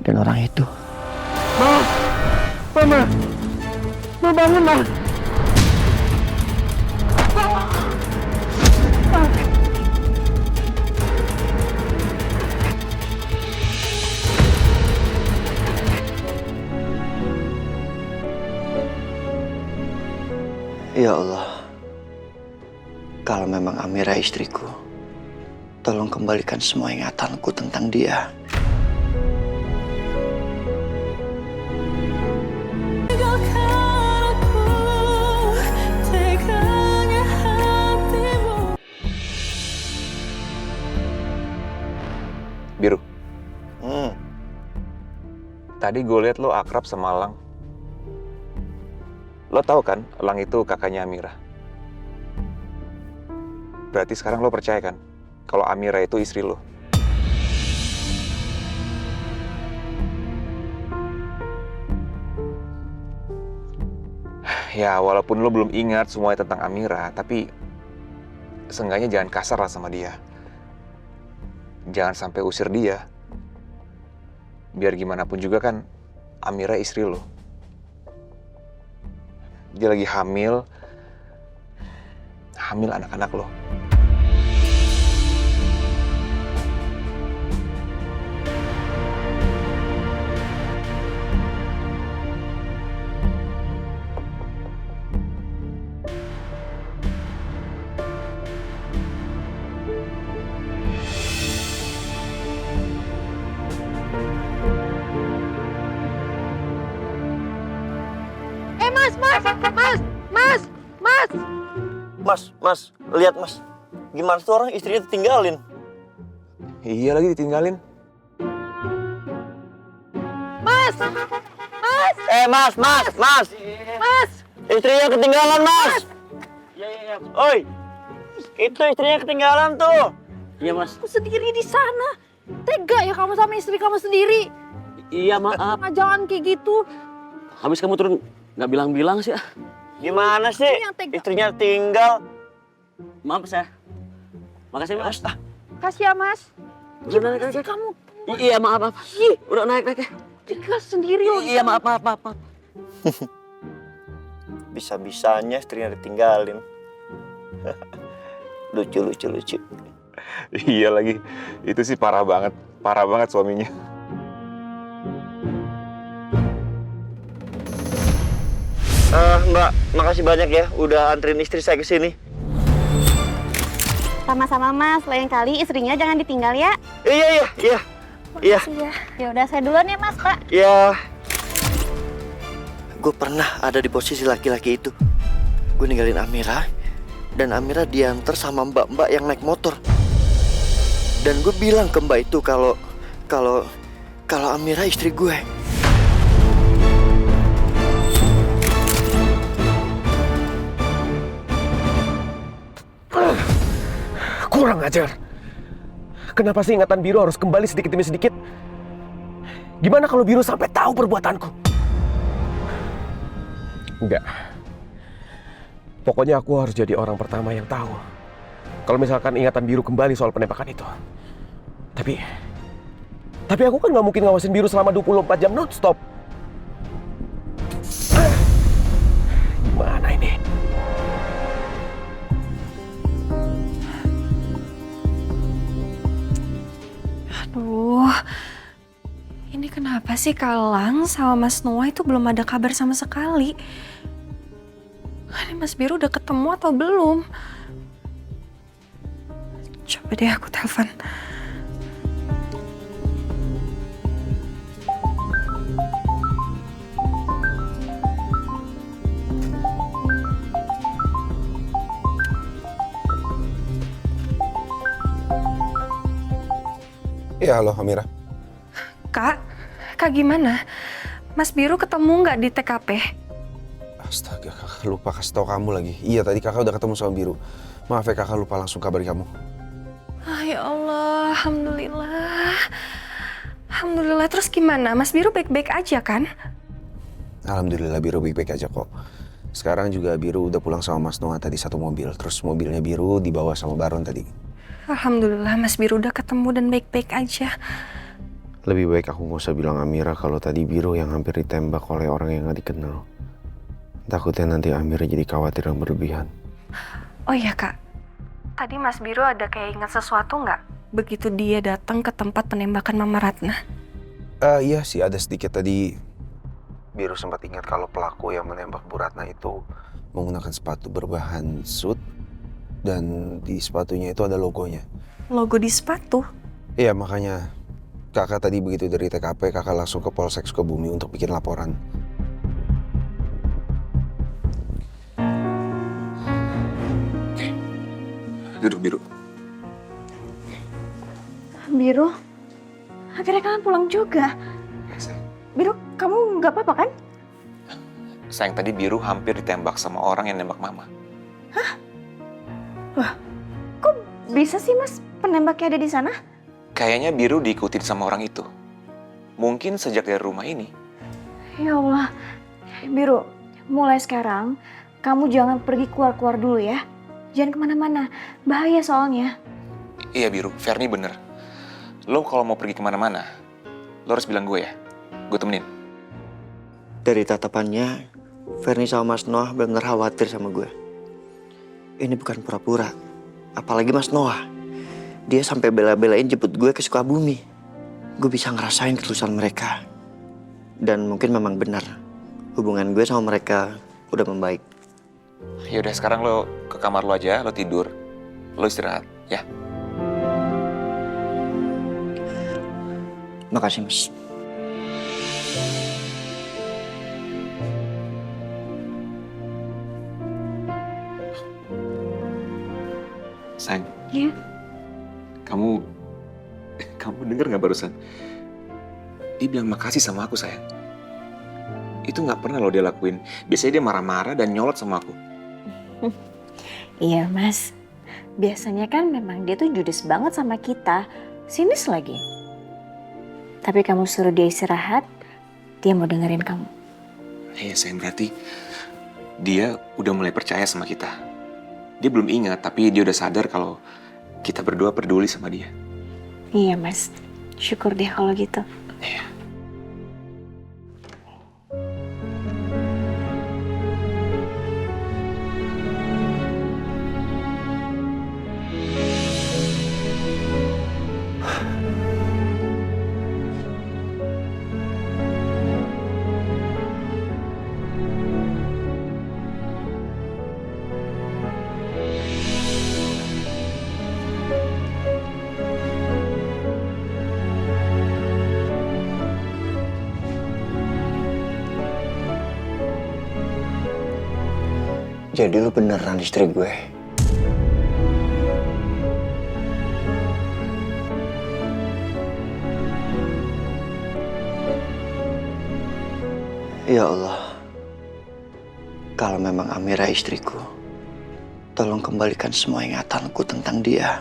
dan orang itu. Ma! Mama! Ma, bangun, Ma! Ya Allah, kalau memang Amira istriku, tolong kembalikan semua ingatanku tentang dia. Biru. Tadi gue liat lo akrab sama Lang. Lo tahu kan, Lang itu kakaknya Amira. Berarti sekarang lo percaya kan, kalau Amira itu istri lo? Ya, walaupun lo belum ingat semuanya tentang Amira, tapi seenggaknya jangan kasar lah sama dia. Jangan sampai usir dia. Biar gimana pun juga kan, Amira istri lo. Dia lagi hamil anak-anak lo. Mas, lihat Mas. Gimana tuh orang istrinya ditinggalin? Iya lagi ditinggalin. Mas! Istrinya ketinggalan, Mas! Iya. Oi! Itu istrinya ketinggalan tuh. Iya, Mas. Kamu sendiri di sana. Tega ya kamu sama istri kamu sendiri. Iya, maaf. Jangan kayak gitu. Habis kamu turun nggak bilang-bilang sih. Gimana sih? Ini yang tega. Istrinya tinggal. Maaf, saya. Makasih, Mas. Kasih ya Mas. Udah Gimana naik, sih naik. kamu? Iya, maaf. Ih, Udah naik ya. tega sendiri loh. Iya, maaf. Bisa-bisanya istrinya ditinggalin. Lucu. Iya lagi, itu sih parah banget suaminya. Mbak, makasih banyak ya udah anterin istri saya ke sini. Sama-sama Mas, lain kali istrinya jangan ditinggal ya. Iya. Ya udah saya duluan ya Mas, Pak. Ya. Gue pernah ada di posisi laki-laki itu. Gue ninggalin Amira, dan Amira diantar sama mbak-mbak yang naik motor. Dan gue bilang ke mbak itu kalau Amira istri gue. Kurang ajar. Kenapa sih ingatan Biru harus kembali sedikit demi sedikit? Gimana kalau Biru sampai tahu perbuatanku? Enggak. Pokoknya aku harus jadi orang pertama yang tahu kalau misalkan ingatan Biru kembali soal penembakan itu. Tapi aku kan nggak mungkin ngawasin Biru selama 24 jam non-stop. Gimana ini? Aduh, ini kenapa sih Kalang sama Mas Noah itu belum ada kabar sama sekali? Ini Mas Biru udah ketemu atau belum? Coba deh aku telepon. Iya, halo Amira. Kak gimana? Mas Biru ketemu nggak di TKP? Astaga, kakak lupa kasih tau kamu lagi. Iya, tadi kakak udah ketemu sama Biru. Maaf ya, kakak lupa langsung kabari kamu. Ya Allah, alhamdulillah. Alhamdulillah, terus gimana? Mas Biru baik-baik aja kan? Alhamdulillah Biru baik-baik aja kok. Sekarang juga Biru udah pulang sama Mas Noah tadi satu mobil. Terus mobilnya Biru dibawa sama Baron tadi. Alhamdulillah Mas Biru udah ketemu dan baik-baik aja. Lebih baik aku nggak usah bilang Amira kalau tadi Biro yang hampir ditembak oleh orang yang nggak dikenal. Takutnya nanti Amira jadi khawatir yang berlebihan. Oh iya kak, tadi Mas Biro ada kayak ingat sesuatu nggak? Begitu dia datang ke tempat penembakan Mama Ratna. Iya sih ada sedikit tadi. Biro sempat ingat kalau pelaku yang menembak Bu Ratna itu menggunakan sepatu berbahan suit dan di sepatunya itu ada logonya. Logo di sepatu? Iya makanya kakak tadi begitu dari TKP kakak langsung ke Polsek Sukabumi untuk bikin laporan. Duduk, Biru. Biru, akhirnya kalian pulang juga. Biru, kamu nggak apa-apa kan? Sayang, tadi Biru hampir ditembak sama orang yang nembak Mama. Kok bisa sih mas penembaknya ada di sana? Kayaknya Biru diikutin sama orang itu. Mungkin sejak dari rumah ini. Ya Allah, Biru, mulai sekarang kamu jangan pergi keluar-keluar dulu ya. Jangan kemana-mana, bahaya soalnya. Iya Biru, Ferni bener. Lo kalau mau pergi kemana-mana, lo harus bilang gue ya. Gue temenin. Dari tatapannya, Ferni sama Mas Noah benar khawatir sama gue. Ini bukan pura-pura. Apalagi Mas Noah. Dia sampai bela-belain jemput gue ke Sukabumi. Gue bisa ngerasain ketulusan mereka. Dan mungkin memang benar. Hubungan gue sama mereka udah membaik. Yaudah sekarang lo ke kamar lo aja, lo tidur. Lo istirahat, ya. Makasih Mas. Sayang. Iya. Kamu denger gak barusan? Dia bilang makasih sama aku, sayang. Itu gak pernah loh dia lakuin. Biasanya dia marah-marah dan nyolot sama aku. Iya mas, biasanya kan memang dia tuh judes banget sama kita. Sinis lagi. Tapi kamu suruh dia istirahat, dia mau dengerin kamu. Iya sayang, berarti dia udah mulai percaya sama kita. Dia belum ingat, tapi dia udah sadar kalau kita berdua peduli sama dia. Iya mas, syukur deh kalau gitu. Iya. Jadi lu beneran istri gue? Ya Allah, kalau memang Amira istriku, tolong kembalikan semua ingatanku tentang dia.